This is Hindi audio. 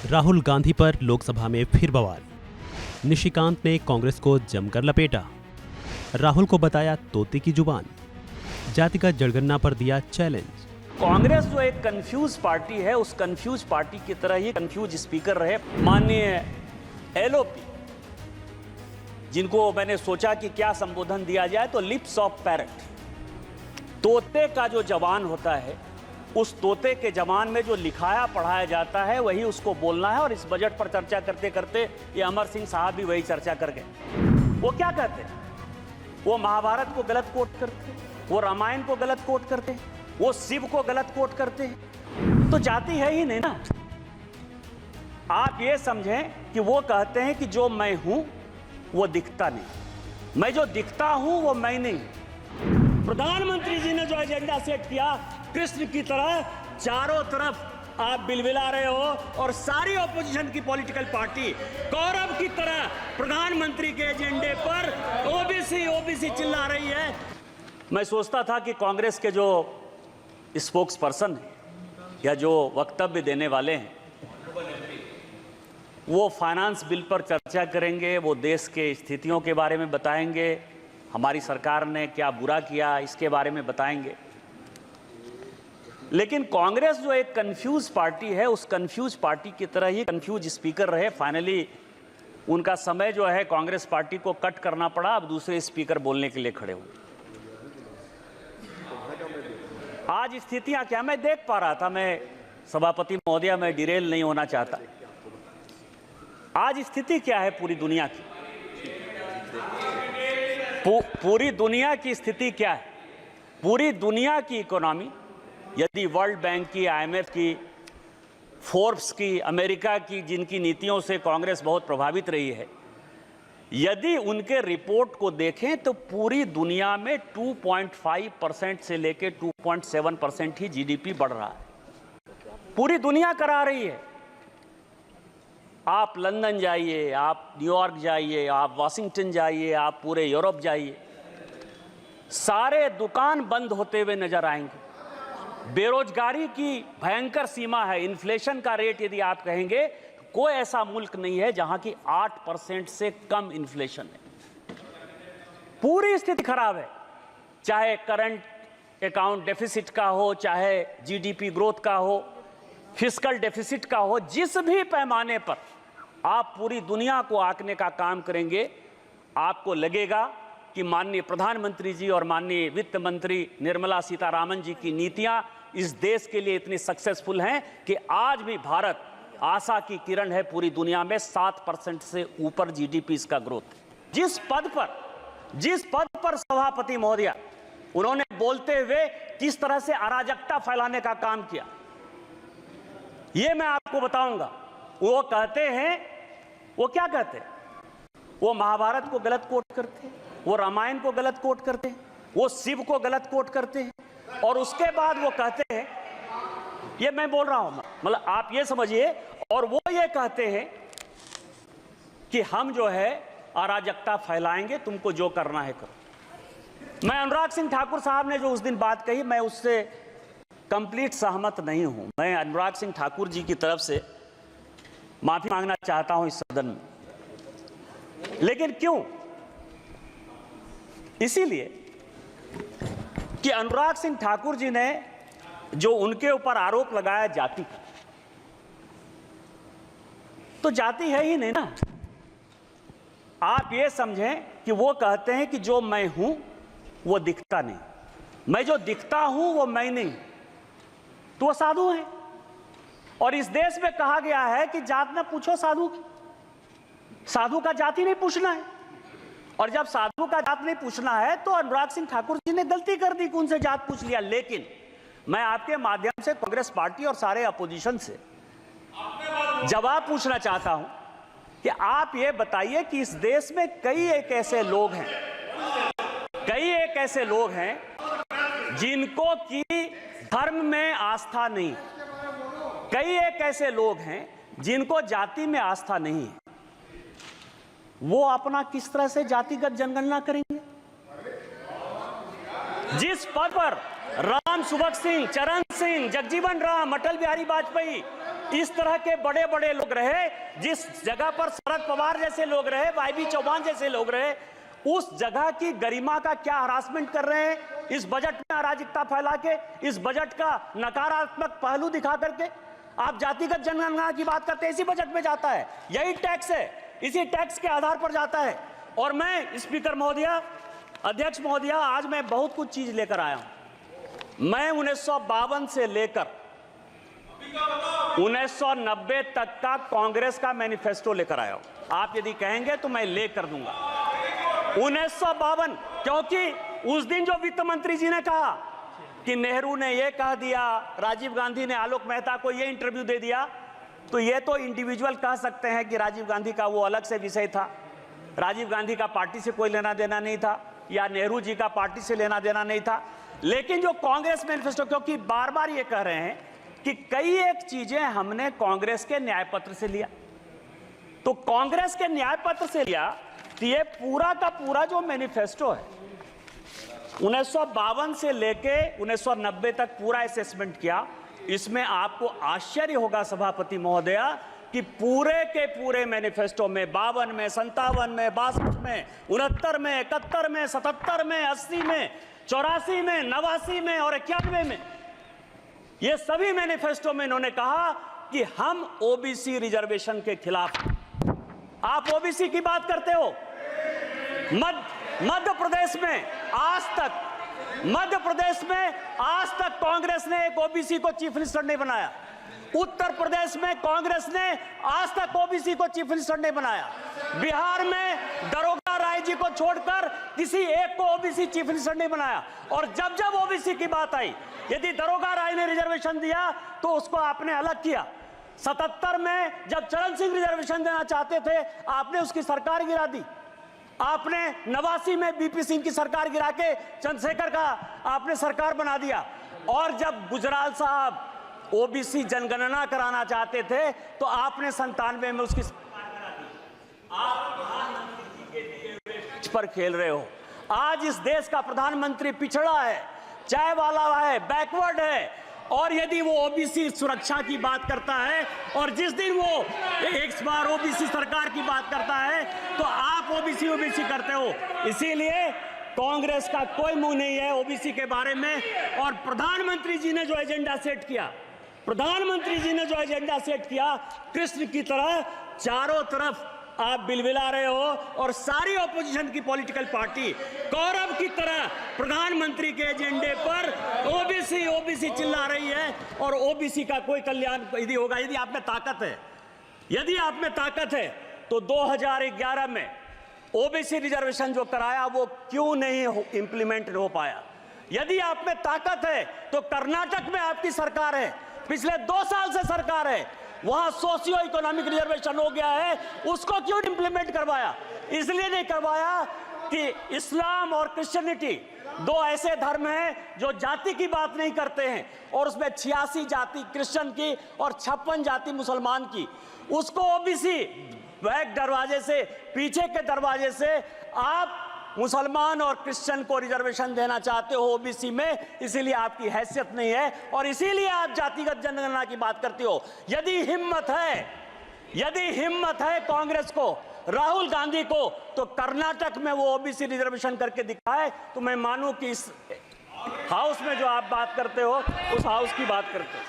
राहुल गांधी पर लोकसभा में फिर बवाल। निशिकांत ने कांग्रेस को जमकर लपेटा। राहुल को बताया तोते की जुबान। जातिगत जनगणना पर दिया चैलेंज। कांग्रेस जो एक कंफ्यूज पार्टी है, उस कंफ्यूज पार्टी की तरह ही कंफ्यूज स्पीकर रहे माननीय एलओपी, जिनको मैंने सोचा कि क्या संबोधन दिया जाए, तो लिप्स ऑफ पैरट, तोते का जो जवान होता है, उस तोते के जवान में जो लिखाया पढ़ाया जाता है वही उसको बोलना है। और इस बजट पर चर्चा करते करते ये अमर सिंह साहब भी वही चर्चा कर गए। वो क्या कहते हैं? वो महाभारत को गलत कोट करते हैं, वो रामायण को गलत कोट करते हैं, वो शिव को गलत कोट करते हैं। तो जाति है ही नहीं ना। आप ये समझें कि वो कहते हैं कि जो मैं हूं वो दिखता नहीं, मैं जो दिखता हूं वो मैं नहीं। प्रधानमंत्री जी ने जो एजेंडा सेट किया, कृष्ण की तरह चारों तरफ आप बिलबिला रहे हो और सारी ऑपोजिशन की पॉलिटिकल पार्टी कौरव की तरह प्रधानमंत्री के एजेंडे पर ओबीसी ओबीसी चिल्ला रही है। मैं सोचता था कि कांग्रेस के जो स्पोक्स पर्सन या जो वक्तव्य देने वाले हैं वो फाइनेंस बिल पर चर्चा करेंगे, वो देश के स्थितियों के बारे में बताएंगे, हमारी सरकार ने क्या बुरा किया इसके बारे में बताएंगे। लेकिन कांग्रेस जो एक कंफ्यूज पार्टी है, उस कंफ्यूज पार्टी की तरह ही कंफ्यूज स्पीकर रहे। फाइनली उनका समय जो है कांग्रेस पार्टी को कट करना पड़ा, अब दूसरे स्पीकर बोलने के लिए खड़े हुए। आज स्थितियां क्या मैं देख पा रहा था, मैं सभापति महोदय, मैं डिरेल नहीं होना चाहता। आज स्थिति क्या है पूरी दुनिया की? पूरी दुनिया की स्थिति क्या है? पूरी दुनिया की इकोनॉमी, यदि वर्ल्ड बैंक की, आईएमएफ की, फोर्ब्स की, अमेरिका की, जिनकी नीतियों से कांग्रेस बहुत प्रभावित रही है, यदि उनके रिपोर्ट को देखें तो पूरी दुनिया में 2.5% से लेकर 2.7% ही जीडीपी बढ़ रहा है। पूरी दुनिया करा रही है। आप लंदन जाइए, आप न्यूयॉर्क जाइए, आप वाशिंगटन जाइए, आप पूरे यूरोप जाइए, सारे दुकान बंद होते हुए नजर आएंगे। बेरोजगारी की भयंकर सीमा है। इन्फ्लेशन का रेट यदि आप कहेंगे, कोई ऐसा मुल्क नहीं है जहां की 8% से कम इन्फ्लेशन है। पूरी स्थिति खराब है, चाहे करंट अकाउंट डेफिसिट का हो, चाहे जीडीपी ग्रोथ का हो, फिस्कल डेफिसिट का हो, जिस भी पैमाने पर आप पूरी दुनिया को आंकने का काम करेंगे, आपको लगेगा कि माननीय प्रधानमंत्री जी और माननीय वित्त मंत्री निर्मला सीतारामन जी की नीतियां इस देश के लिए इतनी सक्सेसफुल हैं कि आज भी भारत आशा की किरण है। पूरी दुनिया में 7% से ऊपर जीडीपी इसका ग्रोथ। जिस पद पर सभापति महोदय उन्होंने बोलते हुए किस तरह से अराजकता फैलाने का काम किया, ये मैं आपको बताऊंगा। वो कहते हैं, वो क्या कहते हैं? वो महाभारत को गलत कोट करते हैं, वो रामायण को गलत कोट करते हैं, वो शिव को गलत कोट करते हैं, और उसके बाद वो कहते हैं, ये मैं बोल रहा हूं, मतलब आप ये समझिए, और वो ये कहते हैं कि हम जो है अराजकता फैलाएंगे, तुमको जो करना है करो। मैं अनुराग सिंह ठाकुर साहब ने जो उस दिन बात कही, मैं उससे कंप्लीट सहमत नहीं हूं। मैं अनुराग सिंह ठाकुर जी की तरफ से माफी मांगना चाहता हूं इस सदन में। लेकिन क्यों? इसीलिए कि अनुराग सिंह ठाकुर जी ने जो उनके ऊपर आरोप लगाया जाति का, तो जाति है ही नहीं ना। आप ये समझें कि वो कहते हैं कि जो मैं हूं वो दिखता नहीं, मैं जो दिखता हूं वो मैं नहीं, तो वो साधु है। और इस देश में कहा गया है कि जात न पूछो साधु की, साधु का जाति नहीं पूछना है। और जब साधु का जात नहीं पूछना है तो अनुराग सिंह ठाकुर जी ने गलती कर दी कि उनसे जात पूछ लिया। लेकिन मैं आपके माध्यम से कांग्रेस पार्टी और सारे अपोजिशन से जवाब पूछना चाहता हूं कि आप ये बताइए कि इस देश में कई एक ऐसे लोग हैं जिनको की धर्म में आस्था नहीं, कई एक ऐसे लोग हैं जिनको जाति में आस्था नहीं है। वो अपना किस तरह से जातिगत जनगणना करेंगे? जिस पद पर राम सुभग सिंह, चरण सिंह, जगजीवन राम, अटल बिहारी वाजपेयी इस तरह के बड़े बड़े लोग रहे, जिस जगह पर शरद पवार जैसे लोग रहे, वाईबी चौहान जैसे लोग रहे, उस जगह की गरिमा का क्या हरासमेंट कर रहे हैं इस बजट में अराजकता फैला के, इस बजट का नकारात्मक पहलू दिखा करके। आप जातिगत जनगणना की बात करते हैं, इसी बजट में जाता है, यही टैक्स है, इसी टैक्स के आधार पर जाता है। और मैं स्पीकर महोदया, अध्यक्ष महोदया, आज मैं बहुत कुछ चीज लेकर आया हूं। मैं 1952 से लेकर 1990 तक का कांग्रेस का मैनिफेस्टो लेकर आया हूं। आप यदि कहेंगे तो मैं लेकर दूंगा 1952, क्योंकि उस दिन जो वित्त मंत्री जी ने कहा कि नेहरू ने यह कह दिया, राजीव गांधी ने आलोक मेहता को यह इंटरव्यू दे दिया, तो यह तो इंडिविजुअल कह सकते हैं कि राजीव गांधी का वो अलग से विषय था, राजीव गांधी का पार्टी से कोई लेना देना नहीं था, या नेहरू जी का पार्टी से लेना देना नहीं था। लेकिन जो कांग्रेस मैनिफेस्टो, क्योंकि बार बार ये कह रहे हैं कि कई एक चीजें हमने कांग्रेस के न्याय पत्र से लिया, तो कांग्रेस के न्याय पत्र से लिया, तो ये पूरा का पूरा जो मैनिफेस्टो है 1952 से लेके 1990 तक पूरा असेसमेंट किया। इसमें आपको आश्चर्य होगा सभापति महोदया कि पूरे के पूरे मैनिफेस्टो में 52 में, 57 में, 62 में, 69 में, 71 में, 77 में, 80 में, 84 में, 89 में और 91 में, ये सभी मैनिफेस्टो में इन्होंने कहा कि हम ओबीसी रिजर्वेशन के खिलाफ। आप ओबीसी की बात करते हो, मध्य प्रदेश में आज तक कांग्रेस ने एक ओबीसी को चीफ मिनिस्टर नहीं बनाया। उत्तर प्रदेश में कांग्रेस ने आज तक ओबीसी को चीफ मिनिस्टर नहीं बनाया। बिहार में दरोगा राय जी को छोड़कर किसी एक को ओबीसी चीफ मिनिस्टर नहीं बनाया। और जब जब ओबीसी की बात आई, यदि दरोगा राय ने रिजर्वेशन दिया तो उसको आपने अलग किया। 77 में जब चरण सिंह रिजर्वेशन देना चाहते थे, आपने उसकी सरकार गिरा दी। आपने 89 में बीपी सिंह की सरकार गिरा के चंद्रशेखर का आपने सरकार बना दिया। और जब गुजराल साहब ओबीसी जनगणना कराना चाहते थे तो आपने 97 में उसकी सरकार बना दी। आप प्रधानमंत्री जी के दिए हुए पिच पर खेल रहे हो। आज इस देश का प्रधानमंत्री पिछड़ा है, चाय वाला है, बैकवर्ड है। और यदि वो ओबीसी सुरक्षा की बात करता है और जिस दिन वो एक बार ओबीसी सरकार की बात करता है तो आप ओबीसी करते हो। इसीलिए कांग्रेस का कोई मुंह नहीं है ओबीसी के बारे में। और प्रधानमंत्री जी ने जो एजेंडा सेट किया, कृष्ण की तरह चारों तरफ आप बिलबिला रहे हो और सारी ऑपोजिशन की पॉलिटिकल पार्टी कौरव की तरह प्रधानमंत्री के एजेंडे पर ओबीसी चिल्ला रही है। और ओबीसी का कोई कल्याण यदि होगा, यदि आप में ताकत है तो 2011 में ओबीसी रिजर्वेशन जो कराया वो क्यों नहीं इम्प्लीमेंट हो पाया? यदि आप में ताकत है तो कर्नाटक में आपकी सरकार है, पिछले 2 साल से सरकार है, वहां सोशियो इकोनॉमिक रिजर्वेशन हो गया है, उसको क्यों इंप्लीमेंट करवाया? इसलिए नहीं करवाया कि इस्लाम और क्रिश्चियनिटी 2 ऐसे धर्म हैं जो जाति की बात नहीं करते हैं, और उसमें 86 जाति क्रिश्चियन की और 56 जाति मुसलमान की। उसको ओबीसी बैक दरवाजे से, पीछे के दरवाजे से आप मुसलमान और क्रिश्चियन को रिजर्वेशन देना चाहते हो ओबीसी में, इसीलिए आपकी हैसियत नहीं है और इसीलिए आप जातिगत जनगणना की बात करते हो। यदि हिम्मत है कांग्रेस को, राहुल गांधी को, तो कर्नाटक में वो ओबीसी रिजर्वेशन करके दिखाए तो मैं मानूं कि इस हाउस में जो आप बात करते हो उस हाउस की बात करते हो।